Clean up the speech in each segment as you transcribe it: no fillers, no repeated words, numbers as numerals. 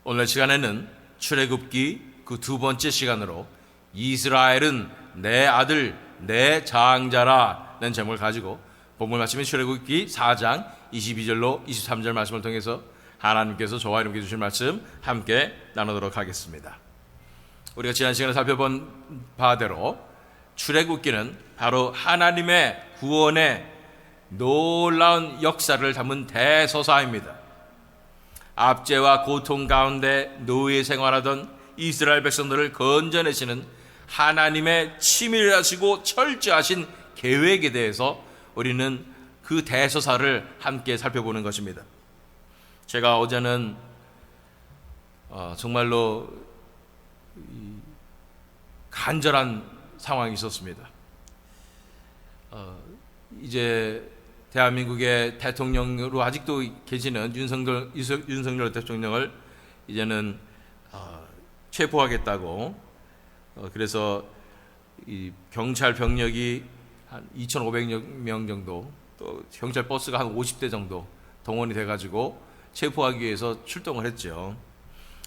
오늘 시간에는 출애굽기 그 두 번째 시간으로 이스라엘은 내 아들 내 장자라는 제목을 가지고 본문 말씀인 출애굽기 4장 22절로 23절 말씀을 통해서 하나님께서 저와 여러분께 주신 말씀 함께 나누도록 하겠습니다. 우리가 지난 시간에 살펴본 바대로 출애굽기는 바로 하나님의 구원의 놀라운 역사를 담은 대서사입니다. 압제와 고통 가운데 노예 생활하던 이스라엘 백성들을 건져내시는 하나님의 치밀하시고 철저하신 계획에 대해서 우리는 그 대서사를 함께 살펴보는 것입니다. 제가 어제는 정말로 간절한 상황이 있었습니다. 이제 대한민국의 대통령으로 아직도 계시는 윤석열 대통령을 이제는 체포하겠다고 그래서 이 경찰 병력이 한 2,500명 정도 또 경찰 버스가 한 50대 정도 동원이 돼가지고 체포하기 위해서 출동을 했죠.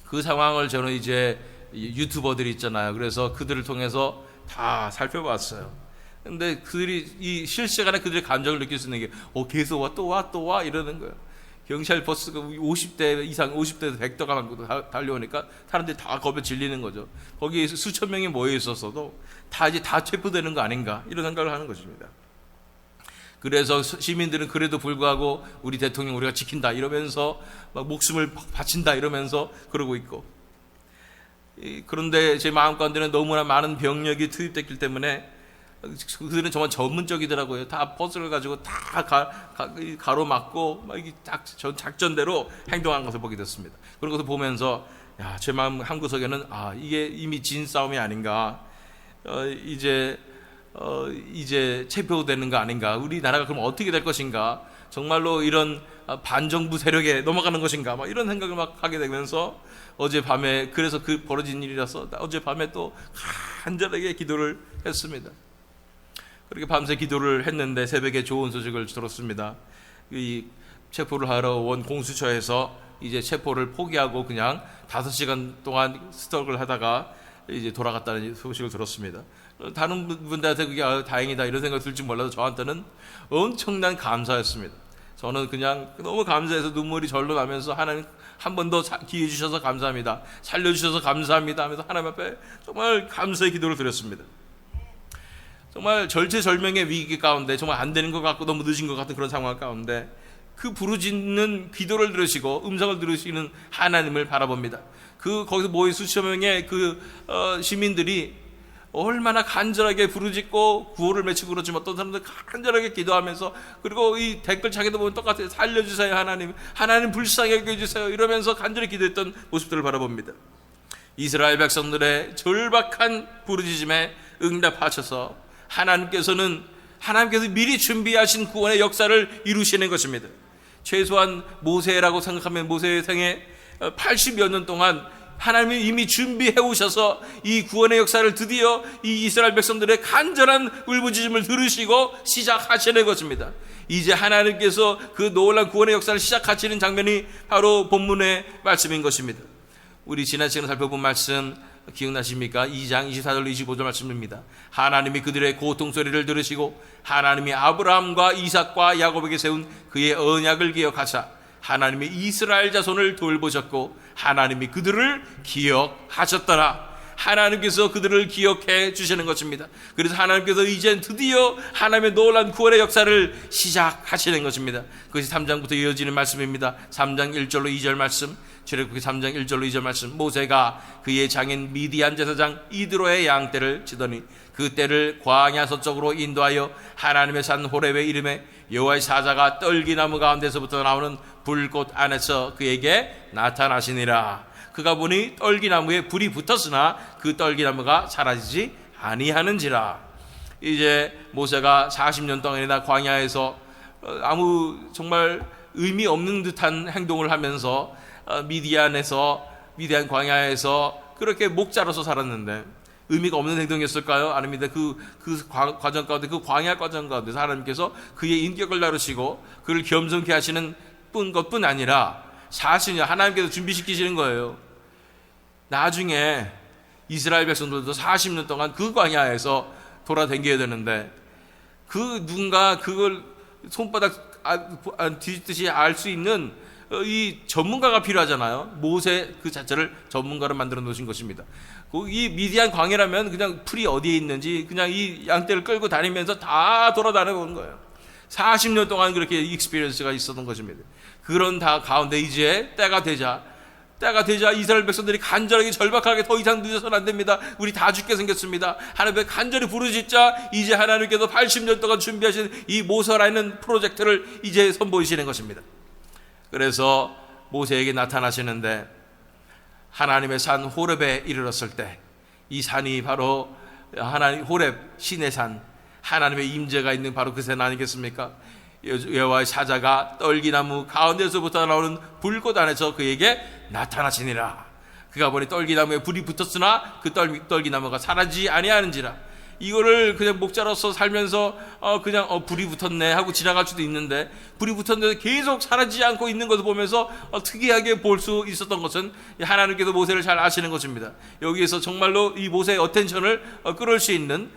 그 상황을 저는 이제 유튜버들이 있잖아요. 그래서 그들을 통해서 다 살펴봤어요. 근데 그들이 이 실시간에 그들의 감정을 느낄 수 있는 게 계속 와 또 와 이러는 거예요. 경찰 버스가 50대 이상 50대에서 100대 가량 달려오니까 사람들이 다 겁에 질리는 거죠. 거기에 수천 명이 모여 있었어도 다 이제 다 체포되는 거 아닌가 이런 생각을 하는 것입니다. 그래서 시민들은 그래도 불구하고 우리 대통령 우리가 지킨다 이러면서 막 목숨을 바친다 이러면서 그러고 있고, 그런데 제 마음 가운데는 너무나 많은 병력이 투입됐기 때문에 그들은 정말 전문적이더라고요. 다 버스를 가지고 다 가로막고 막 작전대로 행동한 것을 보게 됐습니다. 그런 것을 보면서 제 마음 한구석에는 이게 이미 진 싸움이 아닌가, 이제 체포되는 거 아닌가, 우리나라가 그럼 어떻게 될 것인가, 정말로 이런 반정부 세력에 넘어가는 것인가, 막 이런 생각을 막 하게 되면서 어젯밤에, 그래서 그 벌어진 일이라서 어젯밤에 또 간절하게 기도를 했습니다. 그렇게 밤새 기도를 했는데 새벽에 좋은 소식을 들었습니다. 이 체포를 하러 온 공수처에서 이제 체포를 포기하고 그냥 5시간 동안 스톡을 하다가 이제 돌아갔다는 소식을 들었습니다. 다른 분들한테 그게 다행이다 이런 생각이 들지 몰라도 저한테는 엄청난 감사였습니다. 저는 그냥 너무 감사해서 눈물이 절로 나면서 하나님 한 번 더 기회 주셔서 감사합니다, 살려주셔서 감사합니다 하면서 하나님 앞에 정말 감사의 기도를 드렸습니다. 정말 절체절명의 위기 가운데 정말 안 되는 것 같고 너무 늦은 것 같은 그런 상황 가운데 그 부르짖는 기도를 들으시고 음성을 들으시는 하나님을 바라봅니다. 거기서 모인 수천 명의 시민들이 얼마나 간절하게 부르짖고 구호를 외치고 그러지만 어떤 사람들 간절하게 기도하면서, 그리고 이 댓글창에도 보면 똑같아요. 살려주세요 하나님 불쌍히 여겨주세요 이러면서 간절히 기도했던 모습들을 바라봅니다. 이스라엘 백성들의 절박한 부르짖음에 응답하셔서 하나님께서 미리 준비하신 구원의 역사를 이루시는 것입니다. 최소한 모세라고 생각하면 모세의 생애 80여 년 동안 하나님이 이미 준비해 오셔서 이 구원의 역사를 드디어 이 이스라엘 백성들의 간절한 울부짖음을 들으시고 시작하시는 것입니다. 이제 하나님께서 그 놀라운 구원의 역사를 시작하시는 장면이 바로 본문의 말씀인 것입니다. 우리 지난 시간에 살펴본 말씀 기억나십니까? 2장 24절로 25절 말씀입니다. 하나님이 그들의 고통소리를 들으시고 하나님이 아브라함과 이삭과 야곱에게 세운 그의 언약을 기억하사 하나님이 이스라엘 자손을 돌보셨고 하나님이 그들을 기억하셨더라. 하나님께서 그들을 기억해 주시는 것입니다. 그래서 하나님께서 이젠 드디어 하나님의 놀라운 구원의 역사를 시작하시는 것입니다. 그것이 3장부터 이어지는 말씀입니다. 3장 1절로 2절 말씀, 출애굽기 3장 1절로 2절 말씀. 모세가 그의 장인 미디안 제사장 이드로의 양떼를 치더니 그 떼를 광야 서쪽으로 인도하여 하나님의 산 호렙에 이름에 여호와의 사자가 떨기나무 가운데서부터 나오는 불꽃 안에서 그에게 나타나시니라. 그가 보니 떨기나무에 불이 붙었으나 그 떨기나무가 사라지지 아니하는지라. 이제 모세가 40년 동안이나 광야에서 아무 정말 의미 없는 듯한 행동을 하면서 미디안 광야에서 그렇게 목자로서 살았는데 의미가 없는 행동이었을까요? 아닙니다. 그 과정 가운데, 그 광야 과정 가운데 하나님께서 그의 인격을 나누시고 그를 겸손케 하시는 것뿐 아니라 40년 하나님께서 준비시키시는 거예요. 나중에 이스라엘 백성들도 40년 동안 그 광야에서 돌아다녀야 되는데 그 누군가 그걸 손바닥 뒤집듯이 알 수 있는 이 전문가가 필요하잖아요. 모세 그 자체를 전문가로 만들어 놓으신 것입니다. 이 미디안 광야라면 그냥 풀이 어디에 있는지 그냥 이 양떼를 끌고 다니면서 다 돌아다니는 거예요. 40년 동안 그렇게 익스피리언스가 있었던 것입니다. 그런 다 가운데 이제 때가 되자 이스라엘 백성들이 간절하게 절박하게 더 이상 늦어서는 안 됩니다. 우리 다 죽게 생겼습니다. 하나님께 간절히 부르짖자 이제 하나님께서 80년 동안 준비하신 이 모세라는 프로젝트를 이제 선보이시는 것입니다. 그래서 모세에게 나타나시는데 하나님의 산 호렙에 이르렀을 때 이 산이 바로 하나님 호렙 신의 산, 하나님의 임재가 있는 바로 그 산 아니겠습니까? 여호와의 사자가 떨기나무 가운데서부터 나오는 불꽃 안에서 그에게 나타나시니라. 그가 보니 떨기나무에 불이 붙었으나 그 떨기나무가 사라지지 아니하는지라. 이거를 그냥 목자로서 살면서 그냥 불이 붙었네 하고 지나갈 수도 있는데 불이 붙었는데 계속 사라지지 않고 있는 것을 보면서 특이하게 볼 수 있었던 것은 하나님께서 모세를 잘 아시는 것입니다. 여기에서 정말로 이 모세의 어텐션을 끌을 수 있는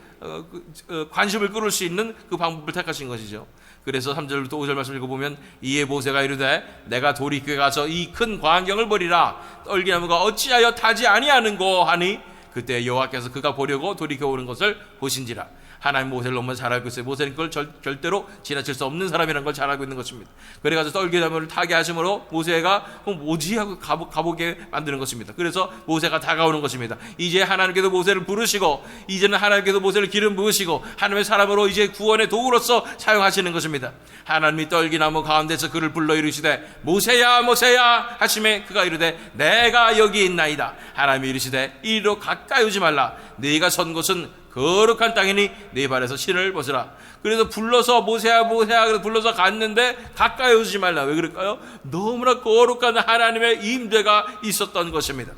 관심을 끌을 수 있는 그 방법을 택하신 것이죠. 그래서 3절부터 5절 말씀을 읽어보면 이에 모세가 이르되 내가 돌이켜 가서 이 큰 광경을 보리라. 떨기나무가 어찌하여 타지 아니하는고 하니 그때 여호와께서 그가 보려고 돌이켜 오는 것을 보신지라. 하나님 모세를 너무 잘 알고 있어요. 모세는 그걸 절대로 지나칠 수 없는 사람이라는 걸 잘 알고 있는 것입니다. 그래가지고 떨기나무를 타게 하심으로 모세가 뭐지 하고 가보게 만드는 것입니다. 그래서 모세가 다가오는 것입니다. 이제 하나님께서 모세를 부르시고 이제는 하나님께서 모세를 기름 부으시고 하나님의 사람으로 이제 구원의 도구로서 사용하시는 것입니다. 하나님이 떨기나무 가운데서 그를 불러 이르시되 모세야 모세야 하심에 그가 이르되 내가 여기 있나이다. 하나님이 이르시되 이리로 가까이 오지 말라. 네가 선 곳은 거룩한 땅이니 네 발에서 신을 벗으라. 그래서 불러서 모세야 모세야 그래서 불러서 갔는데 가까이 오지 말라. 왜 그럴까요? 너무나 거룩한 하나님의 임재가 있었던 것입니다.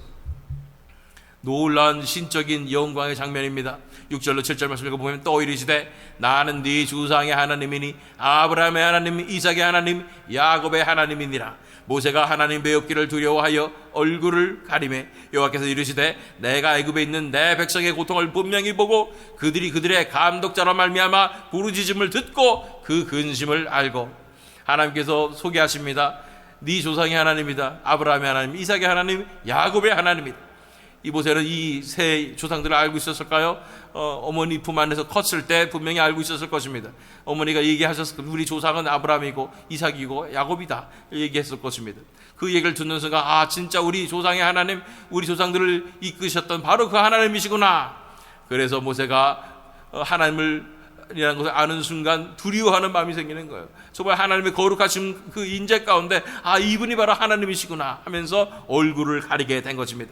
놀라운 신적인 영광의 장면입니다. 6절로 7절 말씀을 읽어보면 또 이르시되 나는 네 조상의 하나님이니 아브라함의 하나님 이삭의 하나님 야곱의 하나님이니라. 모세가 하나님 배웠기를 두려워하여 얼굴을 가리매 여호와께서 이르시되 내가 애굽에 있는 내 백성의 고통을 분명히 보고 그들의 감독자로 말미암아 부르짖음을 듣고 그 근심을 알고. 하나님께서 소개하십니다. 네 조상의 하나님이다. 아브라함의 하나님 이삭의 하나님 야곱의 하나님이다. 이 모세는 이 세 조상들을 알고 있었을까요? 어머니 품 안에서 컸을 때 분명히 알고 있었을 것입니다. 어머니가 얘기하셨을 겁니다. 우리 조상은 아브라함이고 이삭이고 야곱이다 얘기했을 것입니다. 그 얘기를 듣는 순간 진짜 우리 조상의 하나님, 우리 조상들을 이끄셨던 바로 그 하나님이시구나. 그래서 모세가 하나님이라는 것을 아는 순간 두려워하는 마음이 생기는 거예요. 정말 하나님의 거룩하신 그 인재 가운데 이분이 바로 하나님이시구나 하면서 얼굴을 가리게 된 것입니다.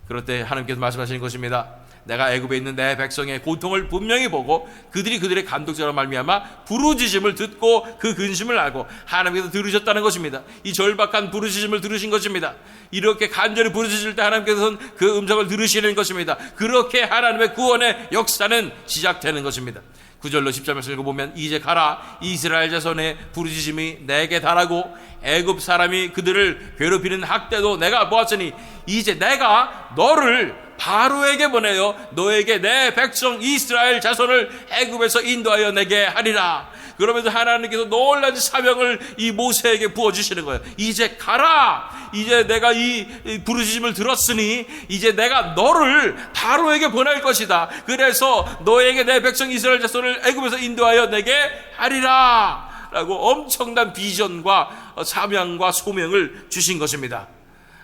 그럴 때 하나님께서 말씀하시는 것입니다. 내가 애굽에 있는 내 백성의 고통을 분명히 보고 그들의 감독자로 말미암아 부르짖음을 듣고 그 근심을 알고. 하나님께서 들으셨다는 것입니다. 이 절박한 부르짖음을 들으신 것입니다. 이렇게 간절히 부르짖을 때 하나님께서는 그 음성을 들으시는 것입니다. 그렇게 하나님의 구원의 역사는 시작되는 것입니다. 9절로 10절 말씀 읽어보면 이제 가라. 이스라엘 자손의 부르짖음이 내게 달하고 애굽 사람이 그들을 괴롭히는 학대도 내가 보았으니 이제 내가 너를 바로에게 보내어 너에게 내 백성 이스라엘 자손을 애굽에서 인도하여 내게 하리라. 그러면서 하나님께서 놀라운 사명을 이 모세에게 부어주시는 거예요. 이제 가라. 이제 내가 이 부르짖음을 들었으니 이제 내가 너를 바로에게 보낼 것이다. 그래서 너에게 내 백성 이스라엘 자손을 애굽에서 인도하여 내게 하리라 라고 엄청난 비전과 사명과 소명을 주신 것입니다.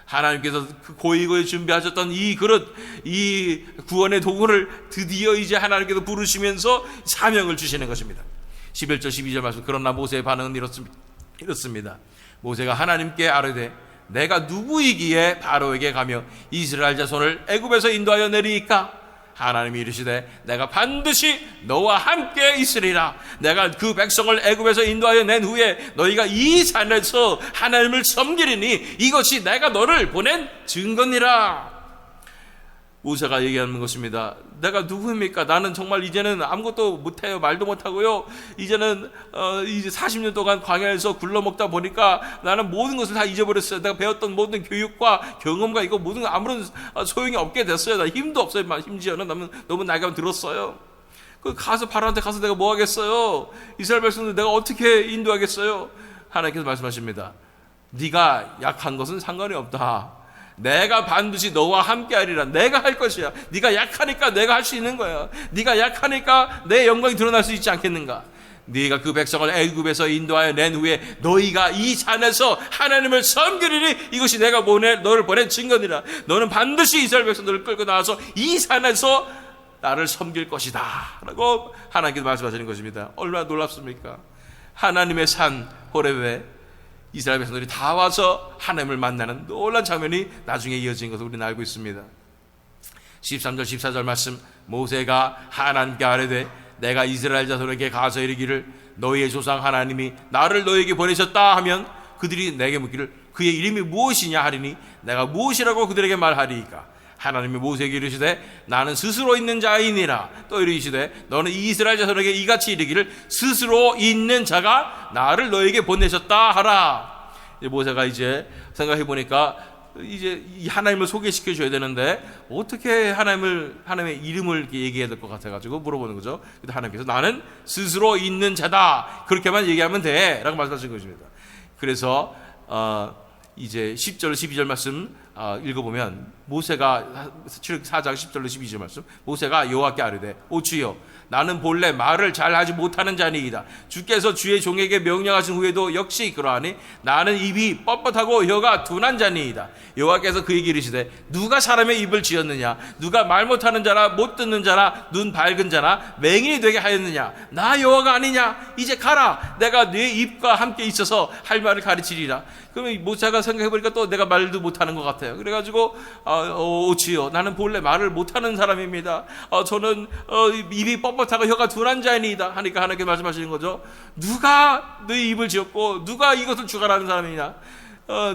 하나님께서 그 고이고이 준비하셨던 이 그릇, 이 구원의 도구를 드디어 이제 하나님께서 부르시면서 사명을 주시는 것입니다. 11절 12절 말씀. 그러나 모세의 반응은 이렇습니다. 모세가 하나님께 아뢰되 내가 누구이기에 바로에게 가며 이스라엘 자손을 애굽에서 인도하여 내리이까? 하나님이 이르시되 내가 반드시 너와 함께 있으리라. 내가 그 백성을 애굽에서 인도하여 낸 후에 너희가 이 산에서 하나님을 섬기리니 이것이 내가 너를 보낸 증거니라. 모세가 얘기하는 것입니다. 내가 누구입니까? 나는 정말 이제는 아무것도 못해요. 말도 못하고요. 이제는 이제 40년 동안 광야에서 굴러먹다 보니까 나는 모든 것을 다 잊어버렸어요. 내가 배웠던 모든 교육과 경험과 이거 모든 거 아무런 소용이 없게 됐어요. 나 힘도 없어요. 심지어는 너무 나이가 들었어요. 그 가서 바로한테 가서 내가 뭐 하겠어요? 이스라엘 백성들 내가 어떻게 인도하겠어요? 하나님께서 말씀하십니다. 네가 약한 것은 상관이 없다. 내가 반드시 너와 함께 하리라. 내가 할 것이야. 네가 약하니까 내가 할 수 있는 거야. 네가 약하니까 내 영광이 드러날 수 있지 않겠는가? 네가 그 백성을 애굽에서 인도하여 낸 후에 너희가 이 산에서 하나님을 섬기리니 이것이 내가 너를 보낸 증거니라. 너는 반드시 이스라엘 백성들을 끌고 나와서 이 산에서 나를 섬길 것이다 라고 하나님께서 말씀하시는 것입니다. 얼마나 놀랍습니까? 하나님의 산 호렙에 이스라엘 백성들이 다 와서 하나님을 만나는 놀란 장면이 나중에 이어진 것을 우리는 알고 있습니다. 13절 14절 말씀, 모세가 하나님께 아뢰되 내가 이스라엘 자손에게 가서 이르기를 너희의 조상 하나님이 나를 너희에게 보내셨다 하면 그들이 내게 묻기를 그의 이름이 무엇이냐 하리니 내가 무엇이라고 그들에게 말하리이까? 하나님이 모세에게 이르시되 나는 스스로 있는 자이니라. 또 이르시되 너는 이스라엘 자손에게 이같이 이르기를 스스로 있는 자가 나를 너에게 보내셨다 하라. 모세가 이제 생각해 보니까 이제 하나님을 소개시켜 줘야 되는데 어떻게 하나님의 이름을 얘기해야 될 것 같아가지고 물어보는 거죠. 그때 하나님께서 나는 스스로 있는 자다 그렇게만 얘기하면 돼라고 말씀하신 것입니다. 그래서 이제 10절 12절 말씀 읽어보면 모세가 4장 10절로 12절 말씀, 모세가 여호와께 아뢰되 오 주여 나는 본래 말을 잘하지 못하는 자니이다. 주께서 주의 종에게 명령하신 후에도 역시 그러하니 나는 입이 뻣뻣하고 혀가 둔한 자니이다. 여호와께서 그에게 이르시되 누가 사람의 입을 지었느냐? 누가 말 못하는 자나 못 듣는 자나 눈 밝은 자나 맹인이 되게 하였느냐? 나 여호와가 아니냐? 이제 가라. 내가 네 입과 함께 있어서 할 말을 가르치리라. 그러면 모세가 생각해보니까 또 내가 말도 못하는 것 같아요. 그래가지고 오 주여 나는 본래 말을 못하는 사람입니다. 저는 입이 뻣뻣하고 혀가 둔한 자이니이다 하니까 하나님께 말씀하시는 거죠. 누가 너희 입을 지었고 누가 이것을 주관하는 사람이냐?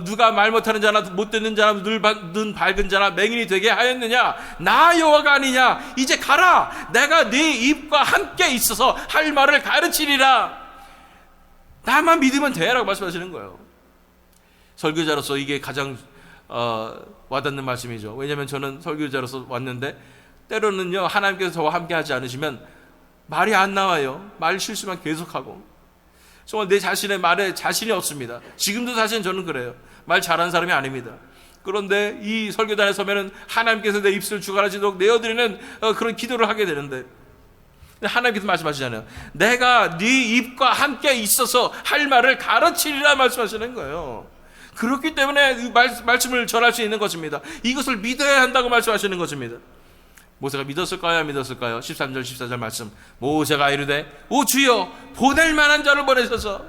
누가 말 못하는 자나 못 듣는 자나 눈 밝은 자나 맹인이 되게 하였느냐? 나 여호와가 아니냐? 이제 가라. 내가 네 입과 함께 있어서 할 말을 가르치리라. 나만 믿으면 돼라고 말씀하시는 거예요. 설교자로서 이게 가장 와닿는 말씀이죠. 왜냐하면 저는 설교자로서 왔는데 때로는요 하나님께서 저와 함께 하지 않으시면 말이 안 나와요. 말 실수만 계속하고 정말 내 자신의 말에 자신이 없습니다. 지금도 사실은 저는 그래요. 말 잘하는 사람이 아닙니다. 그런데 이 설교단에 서면은 하나님께서 내 입술을 주관하시도록 내어드리는 그런 기도를 하게 되는데 하나님께서 말씀하시잖아요. 내가 네 입과 함께 있어서 할 말을 가르치리라 말씀하시는 거예요. 그렇기 때문에 말씀을 전할 수 있는 것입니다. 이것을 믿어야 한다고 말씀하시는 것입니다. 모세가 믿었을까요? 안 믿었을까요? 13절 14절 말씀, 모세가 이르되 오 주여 보낼 만한 자를 보내셔서.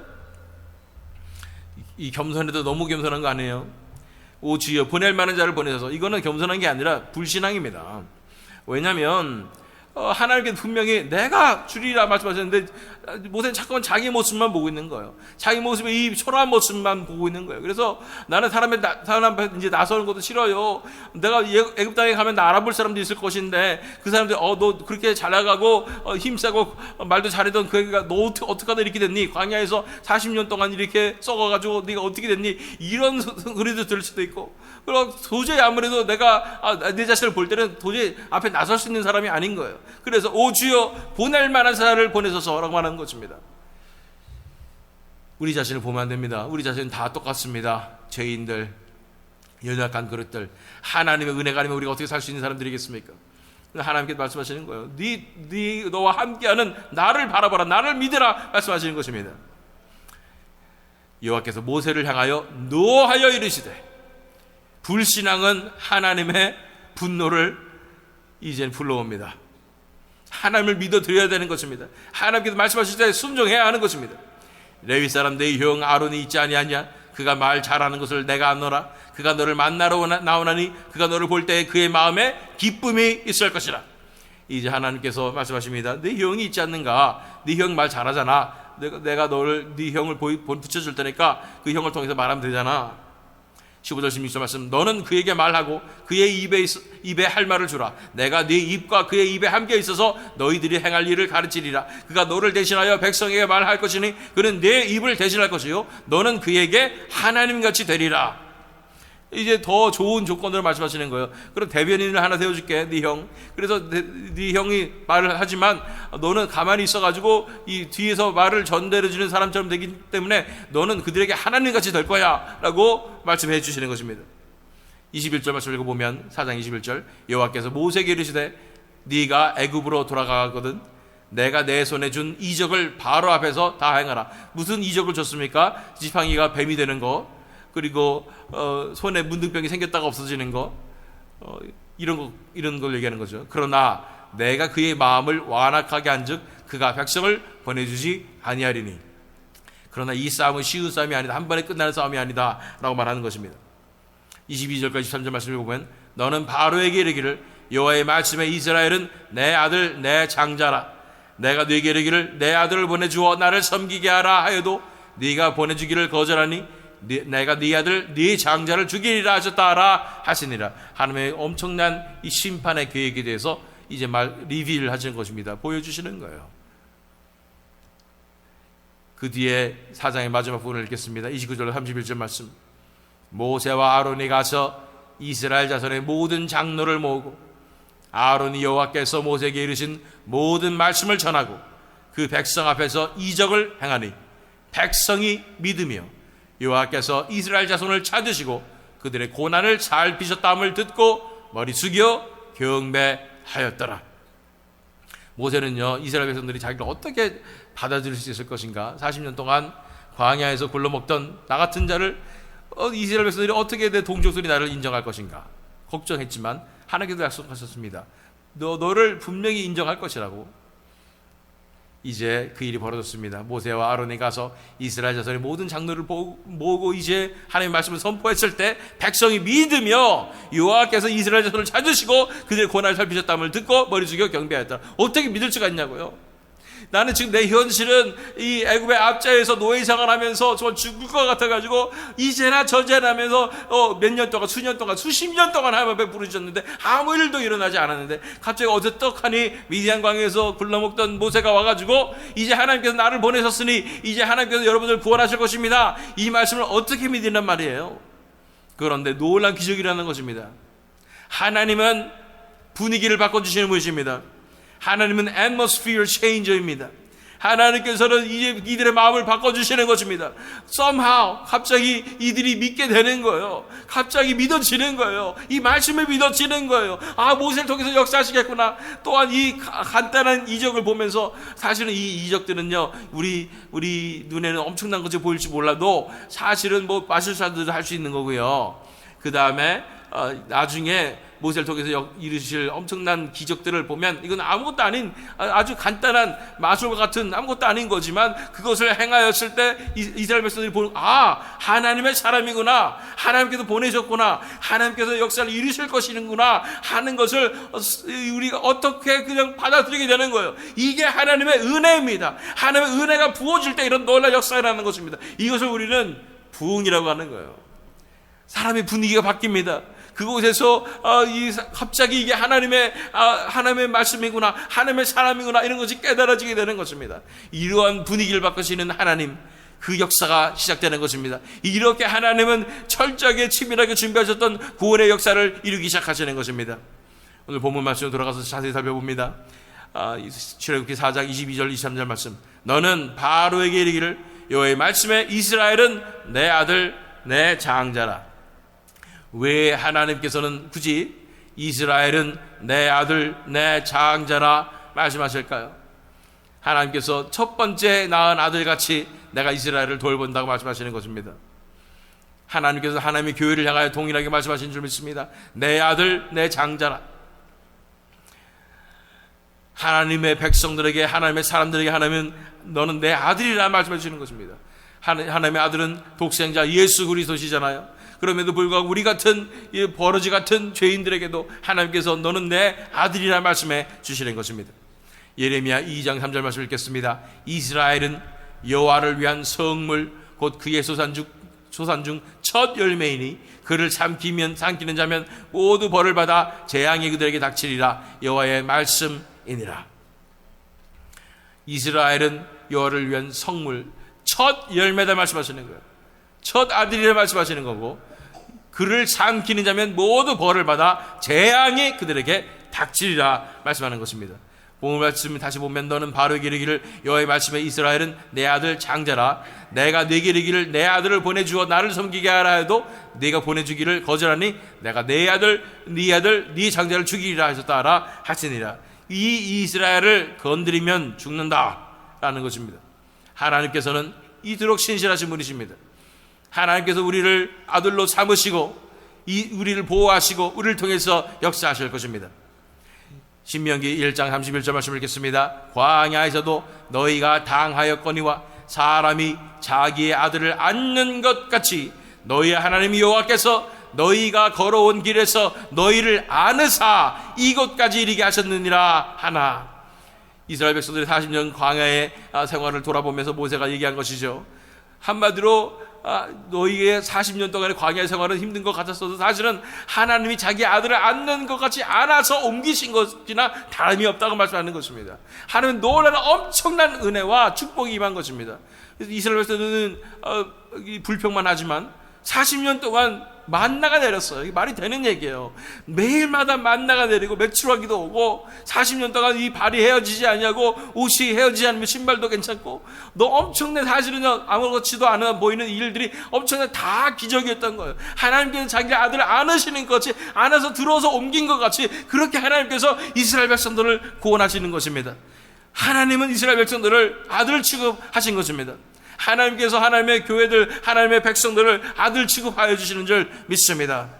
이 겸손해도 너무 겸손한 거 아니에요? 오 주여 보낼 만한 자를 보내셔서. 이거는 겸손한 게 아니라 불신앙입니다. 왜냐하면 하나님께 분명히 내가 주리라 말씀하셨는데 모세는 자꾸만 자기 모습만 보고 있는 거예요. 자기 모습의 이 초라한 모습만 보고 있는 거예요. 그래서 나는 사람 앞에 이제 나서는 것도 싫어요. 내가 애굽 땅에 가면 나 알아볼 사람도 있을 것인데 그 사람들이 너 그렇게 잘 나가고 힘세고 말도 잘하던 그 애가 너 어떻게 하다 이렇게 됐니? 광야에서 40년 동안 이렇게 썩어가지고 네가 어떻게 됐니? 이런 소리도 들을 수도 있고, 그리고 도저히 아무래도 내가 내 자신을 볼 때는 도저히 앞에 나설 수 있는 사람이 아닌 거예요. 그래서 오 주여 보낼 만한 사람을 보내소서라고 하는 것입니다. 우리 자신을 보면 안 됩니다. 우리 자신은 다 똑같습니다. 죄인들, 연약한 그릇들. 하나님의 은혜가 아니면 우리가 어떻게 살 수 있는 사람들이겠습니까? 하나님께 말씀하시는 거예요. 너와 함께하는 나를 바라봐라, 나를 믿으라 말씀하시는 것입니다. 여호와께서 모세를 향하여 노하여 이르시되, 불신앙은 하나님의 분노를 이젠 불러옵니다. 하나님을 믿어드려야 되는 것입니다. 하나님께서 말씀하실 때 순종해야 하는 것입니다. 레위 사람 내 형 아론이 있지 아니하냐? 그가 말 잘하는 것을 내가 안노라. 그가 너를 만나러 나오나니 그가 너를 볼 때 그의 마음에 기쁨이 있을 것이라. 이제 하나님께서 말씀하십니다. 네 형이 있지 않는가? 네 형 말 잘하잖아. 내가 너를 네 형을 붙여줄 테니까 그 형을 통해서 말하면 되잖아. 15절 16절 말씀, 너는 그에게 말하고 그의 입에 할 말을 주라. 내가 네 입과 그의 입에 함께 있어서 너희들이 행할 일을 가르치리라. 그가 너를 대신하여 백성에게 말할 것이니 그는 네 입을 대신할 것이요 너는 그에게 하나님같이 되리라. 이제 더 좋은 조건들을 말씀하시는 거예요. 그럼 대변인을 하나 세워줄게, 네 형. 그래서 네 형이 말을 하지만 너는 가만히 있어가지고 이 뒤에서 말을 전달해주는 사람처럼 되기 때문에 너는 그들에게 하나님같이 될 거야 라고 말씀해 주시는 것입니다. 21절 말씀 읽어보면 4장 21절, 여호와께서 모세에게 이르시되 네가 애굽으로 돌아가거든 내가 내 손에 준 이적을 바로 앞에서 다 행하라. 무슨 이적을 줬습니까? 지팡이가 뱀이 되는 거, 그리고 손에 문둥병이 생겼다가 없어지는 거, 이런 걸 얘기하는 거죠. 그러나 내가 그의 마음을 완악하게 한즉 그가 백성을 보내주지 아니하리니. 그러나 이 싸움은 쉬운 싸움이 아니다, 한 번에 끝나는 싸움이 아니다 라고 말하는 것입니다. 22절까지 23절 말씀을 보면 너는 바로에게 이르기를 여호와의 말씀에 이스라엘은 내 아들 내 장자라. 내가 네게 이르기를 내 아들을 보내주어 나를 섬기게 하라 하여도 네가 보내주기를 거절하니 내가 네 아들 네 장자를 죽이리라 하셨다라 하시니라. 하나님의 엄청난 이 심판의 계획에 대해서 이제 리뷰를 하시는 것입니다. 보여주시는 거예요. 그 뒤에 4장의 마지막 부분을 읽겠습니다. 29절 31절 말씀, 모세와 아론이 가서 이스라엘 자손의 모든 장로를 모으고 아론이 여호와께서 모세에게 이르신 모든 말씀을 전하고 그 백성 앞에서 이적을 행하니 백성이 믿으며 여호와께서 이스라엘 자손을 찾으시고 그들의 고난을 살피셨다함을 듣고 머리 숙여 경배하였더라. 모세는요, 이스라엘 백성들이 자기를 어떻게 받아들일 수 있을 것인가, 40년 동안 광야에서 굴러먹던 나 같은 자를 이스라엘 백성들이 어떻게 내 동족들이 나를 인정할 것인가 걱정했지만 하나님께서 약속하셨습니다. 너를 분명히 인정할 것이라고. 이제 그 일이 벌어졌습니다. 모세와 아론이 가서 이스라엘 자손의 모든 장로를 모으고 이제 하나님의 말씀을 선포했을 때 백성이 믿으며 여호와께서 이스라엘 자손을 찾으시고 그들의 고난을 살피셨다함을 듣고 머리 숙여 경배하였다. 어떻게 믿을 수가 있냐고요. 나는 지금 내 현실은 이 애굽의 압자에서 노예생활 하면서 정말 죽을 것 같아가지고 이제나 저제나 하면서 몇 년 동안, 수년 동안, 수십 년 동안 하나님 앞에 부르셨는데 아무 일도 일어나지 않았는데 갑자기 어제 떡하니 미디안 광야에서 굴러먹던 모세가 와가지고 이제 하나님께서 나를 보내셨으니 이제 하나님께서 여러분들 구원하실 것입니다, 이 말씀을 어떻게 믿으란 말이에요. 그런데 놀라운 기적이라는 것입니다. 하나님은 분위기를 바꿔주시는 분이십니다. 하나님은 atmosphere changer입니다. 하나님께서는 이제 이들의 마음을 바꿔주시는 것입니다. somehow 갑자기 이들이 믿게 되는 거예요. 갑자기 믿어지는 거예요. 이 말씀에 믿어지는 거예요. 아, 모세를 통해서 역사하시겠구나. 또한 이 간단한 이적을 보면서 사실은 이 이적들은요, 우리 눈에는 엄청난 것이 보일지 몰라도 사실은 뭐 마술사들도 할 수 있는 거고요. 그 다음에 나중에 모세를 통해서 이루실 엄청난 기적들을 보면 이건 아무것도 아닌 아주 간단한 마술과 같은 아무것도 아닌 거지만 그것을 행하였을 때 이스라엘 백성들이 보는, 아, 하나님의 사람이구나, 하나님께서 보내셨구나, 하나님께서 역사를 이루실 것이구나 하는 것을 우리가 어떻게 그냥 받아들이게 되는 거예요. 이게 하나님의 은혜입니다. 하나님의 은혜가 부어질 때 이런 놀라운 역사가 일어나는 것입니다. 이것을 우리는 부흥이라고 하는 거예요. 사람의 분위기가 바뀝니다. 그곳에서 갑자기 이게 하나님의 말씀이구나, 하나님의 사람이구나, 이런 것이 깨달아지게 되는 것입니다. 이러한 분위기를 바꾸시는 하나님, 그 역사가 시작되는 것입니다. 이렇게 하나님은 철저하게 치밀하게 준비하셨던 구원의 역사를 이루기 시작하시는 것입니다. 오늘 본문 말씀으로 돌아가서 자세히 살펴봅니다. 출애굽기 4장 22절 23절 말씀, 너는 바로에게 이르기를 여호와의 말씀에 이스라엘은 내 아들 내 장자라. 왜 하나님께서는 굳이 이스라엘은 내 아들 내 장자라 말씀하실까요? 하나님께서 첫 번째 낳은 아들같이 내가 이스라엘을 돌본다고 말씀하시는 것입니다. 하나님께서 하나님의 교회를 향하여 동일하게 말씀하신 줄 믿습니다. 내 아들 내 장자라. 하나님의 백성들에게, 하나님의 사람들에게 하나님은 너는 내 아들이라 말씀해 주시는 것입니다. 하나님의 아들은 독생자 예수 그리스도시잖아요. 그럼에도 불구하고 우리 같은 버러지 같은 죄인들에게도 하나님께서 너는 내 아들이라 말씀해 주시는 것입니다. 예레미야 2장 3절 말씀 읽겠습니다. 이스라엘은 여호와를 위한 성물 곧 그의 소산 중 첫 열매이니 그를 삼키는 자면 모두 벌을 받아 재앙이 그들에게 닥치리라. 여호와의 말씀이니라. 이스라엘은 여호와를 위한 성물, 첫 열매다 말씀하시는 거예요. 첫 아들이라 말씀하시는 거고, 그를 삼키는 자면 모두 벌을 받아 재앙이 그들에게 닥치리라 말씀하는 것입니다. 본문 말씀을 다시 보면 너는 바로에게 이르기를 여호와의 말씀에 이스라엘은 내 아들 장자라. 내가 네게 이르기를 내 아들을 보내주어 나를 섬기게 하라 해도 네가 보내주기를 거절하니 내가 네 아들 네 장자를 죽이리라 하셨다라 하시니라. 이 이스라엘을 건드리면 죽는다라는 것입니다. 하나님께서는 이토록 신실하신 분이십니다. 하나님께서 우리를 아들로 삼으시고 우리를 보호하시고 우리를 통해서 역사하실 것입니다. 신명기 1장 31절 말씀 읽겠습니다. 광야에서도 너희가 당하였거니와 사람이 자기의 아들을 안는 것 같이 너희의 하나님 여호와께서 너희가 걸어온 길에서 너희를 안으사 이곳까지 이르게 하셨느니라 하나. 이스라엘 백성들이 40년 광야의 생활을 돌아보면서 모세가 얘기한 것이죠. 한마디로 너희의 40년 동안의 광야의 생활은 힘든 것 같았어도 사실은 하나님이 자기 아들을 안는 것 같이 안아서 옮기신 것이나 다름이 없다고 말씀하는 것입니다. 하나님은 놀라는 엄청난 은혜와 축복이 임한 것입니다. 그래서 이스라엘 백성들은 불평만 하지만 40년 동안 만나가 내렸어요. 이게 말이 되는 얘기예요. 매일마다 만나가 내리고 맥주하기도 오고 40년 동안 이 발이 헤어지지 않냐고 옷이 헤어지지 않으면 신발도 괜찮고 너 엄청난 사실은 아무렇지도 않아 보이는 일들이 엄청난 다 기적이었던 거예요. 하나님께서 자기 아들을 안으시는 것 같이 안아서 들어서 옮긴 것 같이 그렇게 하나님께서 이스라엘 백성들을 구원하시는 것입니다. 하나님은 이스라엘 백성들을 아들 취급하신 것입니다. 하나님께서 하나님의 교회들, 하나님의 백성들을 아들 취급하여 주시는 줄 믿습니다.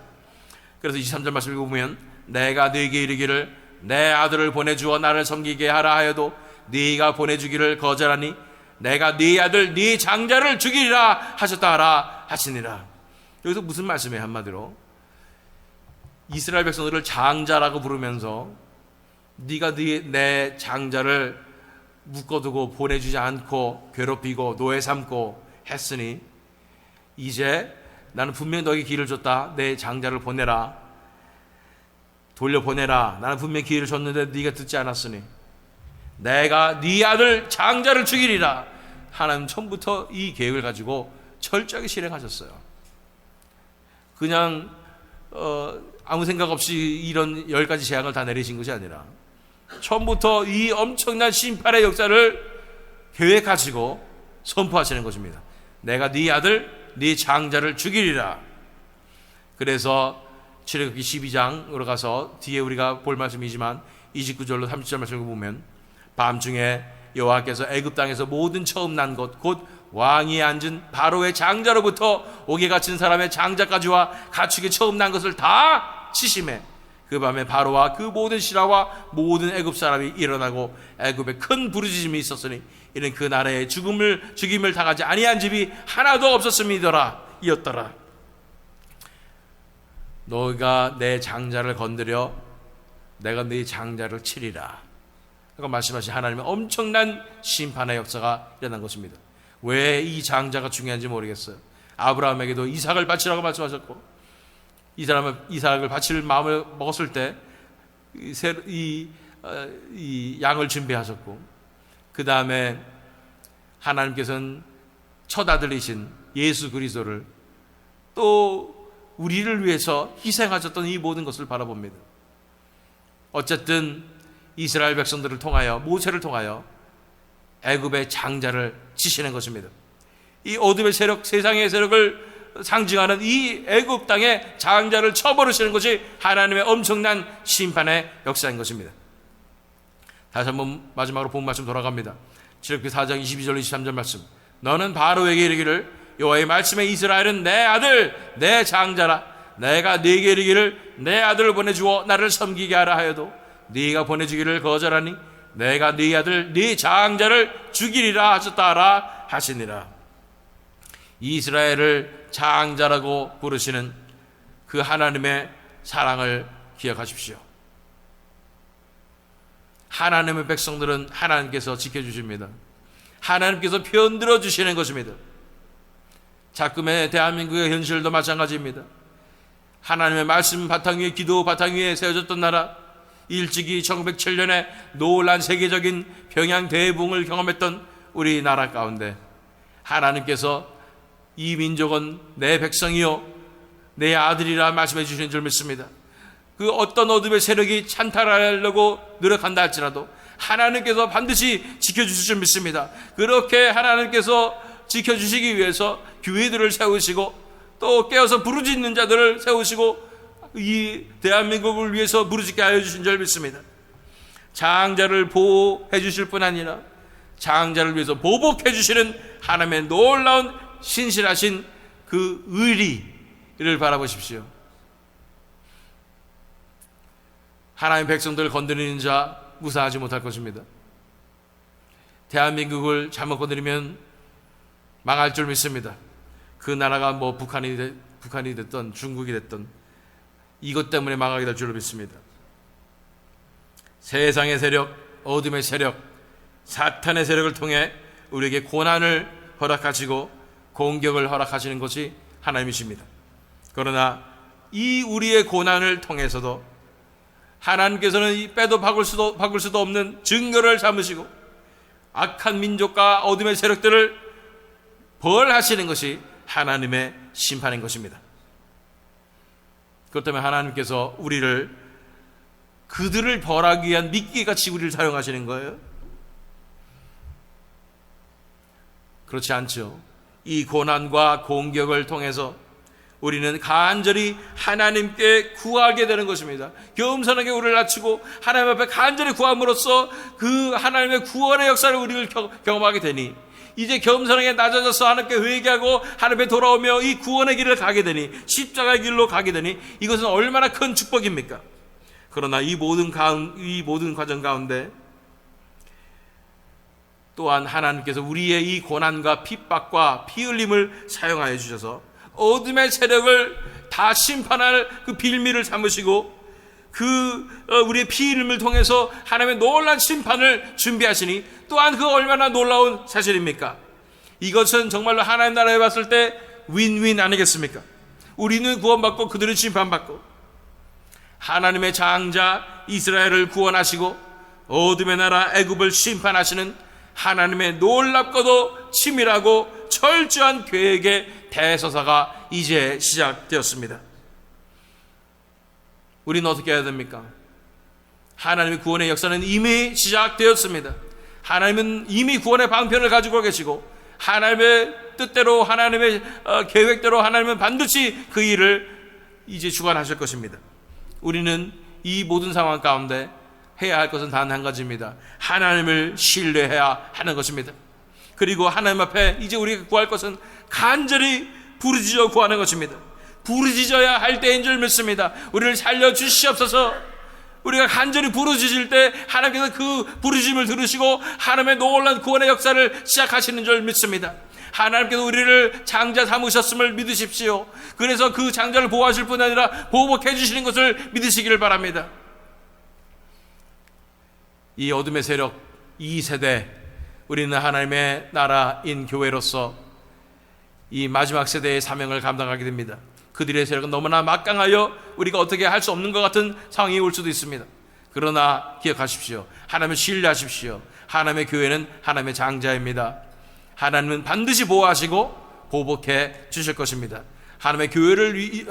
그래서 23절 말씀 읽어보면 내가 네게 이르기를 내 아들을 보내주어 나를 섬기게 하라 하여도 네가 보내주기를 거절하니 내가 네 아들 네 장자를 죽이리라 하셨다 하라 하시니라. 여기서 무슨 말씀이에요? 한마디로 이스라엘 백성들을 장자라고 부르면서 네가 내 장자를 묶어두고 보내주지 않고 괴롭히고 노예 삼고 했으니 이제 나는 분명히 너에게 기회를 줬다. 내 장자를 보내라. 돌려보내라. 나는 분명히 기회를 줬는데 네가 듣지 않았으니 내가 네 아들 장자를 죽이리라. 하나님 처음부터 이 계획을 가지고 철저하게 실행하셨어요. 그냥 아무 생각 없이 이런 10가지 재앙을 다 내리신 것이 아니라 처음부터 이 엄청난 심판의 역사를 계획하시고 선포하시는 것입니다. 내가 네 아들 네 장자를 죽이리라. 그래서 출애굽기 12장으로 가서 뒤에 우리가 볼 말씀이지만 29절로 30절 말씀을 보면 밤중에 여호와께서 애굽 땅에서 모든 처음 난 것 곧 왕위에 앉은 바로의 장자로부터 옥에 갇힌 사람의 장자까지와 가축이 처음 난 것을 다 치심해 그 밤에 바로와 그 모든 신하와 모든 애굽 사람이 일어나고 애굽에 큰 부르짖음이 있었으니 이는 그 나라에 죽임을 당하지 아니한 집이 하나도 없었음이더라 이었더라. 너가 내 장자를 건드려 내가 네 장자를 치리라. 그러니까 말씀하신 하나님의 엄청난 심판의 역사가 일어난 것입니다. 왜 이 장자가 중요한지 모르겠어요. 아브라함에게도 이삭을 바치라고 말씀하셨고 이삭을 바칠 마음을 먹었을 때 이 양을 준비하셨고 그 다음에 하나님께서는 첫 아들이신 예수 그리스도를 또 우리를 위해서 희생하셨던 이 모든 것을 바라봅니다. 어쨌든 이스라엘 백성들을 통하여 모세를 통하여 애굽의 장자를 치시는 것입니다. 이 어둠의 세력, 세상의 세력을 상징하는 이 애굽 땅의 장자를 쳐버리시는 것이 하나님의 엄청난 심판의 역사인 것입니다. 다시 한번 마지막으로 본 말씀 돌아갑니다. 출애굽기 4장 22절 23절 말씀. 너는 바로에게 이르기를 여호와의 말씀에 이스라엘은 내 아들 내 장자라. 내가 네게 이르기를 내 아들을 보내주어 나를 섬기게 하라 하여도 네가 보내주기를 거절하니 내가 네 아들 네 장자를 죽이리라 하셨다라 하시니라. 이스라엘을 장자라고 부르시는 그 하나님의 사랑을 기억하십시오. 하나님의 백성들은 하나님께서 지켜주십니다. 하나님께서 편들어 주시는 것입니다. 자금의 대한민국의 현실도 마찬가지입니다. 하나님의 말씀 바탕 위에, 기도 바탕 위에 세워졌던 나라, 일찍이 1907년에 놀란 세계적인 평양 대붕을 경험했던 우리 나라 가운데 하나님께서 이 민족은 내 백성이요 내 아들이라 말씀해 주시는 줄 믿습니다. 그 어떤 어둠의 세력이 찬탈하려고 노력한다 할지라도 하나님께서 반드시 지켜주실 줄 믿습니다. 그렇게 하나님께서 지켜주시기 위해서 교회들을 세우시고 또 깨어서 부르짖는 자들을 세우시고 이 대한민국을 위해서 부르짖게 하여 주신 줄 믿습니다. 장자를 보호해 주실 뿐 아니라 장자를 위해서 보복해 주시는 하나님의 놀라운 신실하신 그 의리를 바라보십시오. 하나님의 백성들을 건드리는 자 무사하지 못할 것입니다. 대한민국을 잘못 건드리면 망할 줄 믿습니다. 그 나라가 뭐 북한이 됐던 중국이 됐던 이것 때문에 망하게 될 줄로 믿습니다. 세상의 세력, 어둠의 세력, 사탄의 세력을 통해 우리에게 고난을 허락하시고 공격을 허락하시는 것이 하나님이십니다. 그러나 이 우리의 고난을 통해서도 하나님께서는 이 빼도 박을 수도 없는 증거를 삼으시고 악한 민족과 어둠의 세력들을 벌하시는 것이 하나님의 심판인 것입니다. 그렇기 때문에 하나님께서 우리를 그들을 벌하기 위한 미끼같이 우리를 사용하시는 거예요. 그렇지 않죠. 이 고난과 공격을 통해서 우리는 간절히 하나님께 구하게 되는 것입니다. 겸손하게 우리를 낮추고 하나님 앞에 간절히 구함으로써 그 하나님의 구원의 역사를 우리를 경험하게 되니 이제 겸손하게 낮아져서 하나님께 회개하고 하나님께 돌아오며 이 구원의 길을 가게 되니 십자가의 길로 가게 되니 이것은 얼마나 큰 축복입니까? 그러나 이 모든 과정 가운데 또한 하나님께서 우리의 이 고난과 핍박과 피 흘림을 사용하여 주셔서 어둠의 세력을 다 심판할 그 빌미를 삼으시고 우리의 피 흘림을 통해서 하나님의 놀라운 심판을 준비하시니 또한 그 얼마나 놀라운 사실입니까? 이것은 정말로 하나님 나라에 봤을 때 윈윈 아니겠습니까? 우리는 구원받고 그들은 심판받고 하나님의 장자 이스라엘을 구원하시고 어둠의 나라 애굽을 심판하시는 하나님의 놀랍고도 치밀하고 철저한 계획의 대서사가 이제 시작되었습니다. 우리는 어떻게 해야 됩니까? 하나님의 구원의 역사는 이미 시작되었습니다. 하나님은 이미 구원의 방편을 가지고 계시고 하나님의 뜻대로 하나님의 계획대로 하나님은 반드시 그 일을 이제 주관하실 것입니다. 우리는 이 모든 상황 가운데 해야 할 것은 단 한 가지입니다. 하나님을 신뢰해야 하는 것입니다. 그리고 하나님 앞에 이제 우리가 구할 것은 간절히 부르짖어 구하는 것입니다. 부르짖어야 할 때인 줄 믿습니다. 우리를 살려주시옵소서. 우리가 간절히 부르짖을 때 하나님께서 그 부르짖음을 들으시고 하나님의 놀라운 구원의 역사를 시작하시는 줄 믿습니다. 하나님께서 우리를 장자 삼으셨음을 믿으십시오. 그래서 그 장자를 보호하실 뿐 아니라 보복해 주시는 것을 믿으시기를 바랍니다. 이 어둠의 세력, 이 세대, 우리는 하나님의 나라인 교회로서 이 마지막 세대의 사명을 감당하게 됩니다. 그들의 세력은 너무나 막강하여 우리가 어떻게 할 수 없는 것 같은 상황이 올 수도 있습니다. 그러나 기억하십시오. 하나님을 신뢰하십시오. 하나님의 교회는 하나님의 장자입니다. 하나님은 반드시 보호하시고 보복해 주실 것입니다. 하나님의 교회를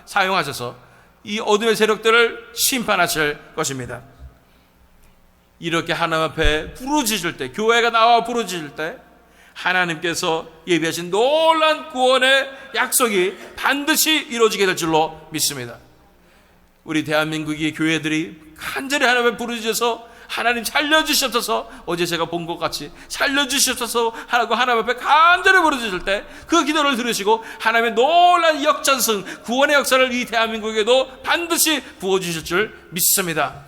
사용하셔서 이 어둠의 세력들을 심판하실 것입니다. 이렇게 하나님 앞에 부르짖을 때, 교회가 나와 부르짖을 때 하나님께서 예비하신 놀라운 구원의 약속이 반드시 이루어지게 될 줄로 믿습니다. 우리 대한민국의 교회들이 간절히 하나님 앞에 부르짖어서 하나님 살려주시옵소서, 어제 제가 본 것 같이 살려주시옵소서 하고 하나님 앞에 간절히 부르짖을 때 그 기도를 들으시고 하나님의 놀라운 역전승 구원의 역사를 이 대한민국에도 반드시 부어주실 줄 믿습니다.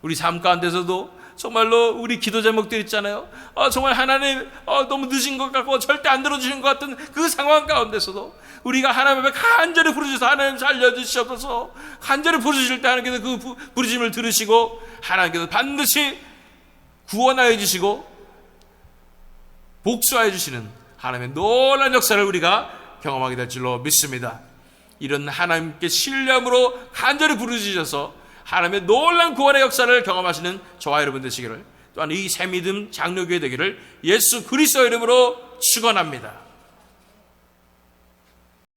우리 삶 가운데서도 정말로 우리 기도 제목들 있잖아요. 정말 하나님 너무 늦은 것 같고 절대 안 들어주신 것 같은 그 상황 가운데서도 우리가 하나님 앞에 간절히 부르짖어서 하나님 살려주시옵소서 간절히 부르짖을 때 하나님께서 그 부르짖음을 들으시고 하나님께서 반드시 구원하여 주시고 복수하여 주시는 하나님의 놀라운 역사를 우리가 경험하게 될 줄로 믿습니다. 이런 하나님께 신뢰함으로 간절히 부르짖어서 하나님의 놀라운 구원의 역사를 경험하시는 저와 여러분 되시기를, 또한 이 새믿음 장로교회 되기를 예수 그리스도 이름으로 축원합니다.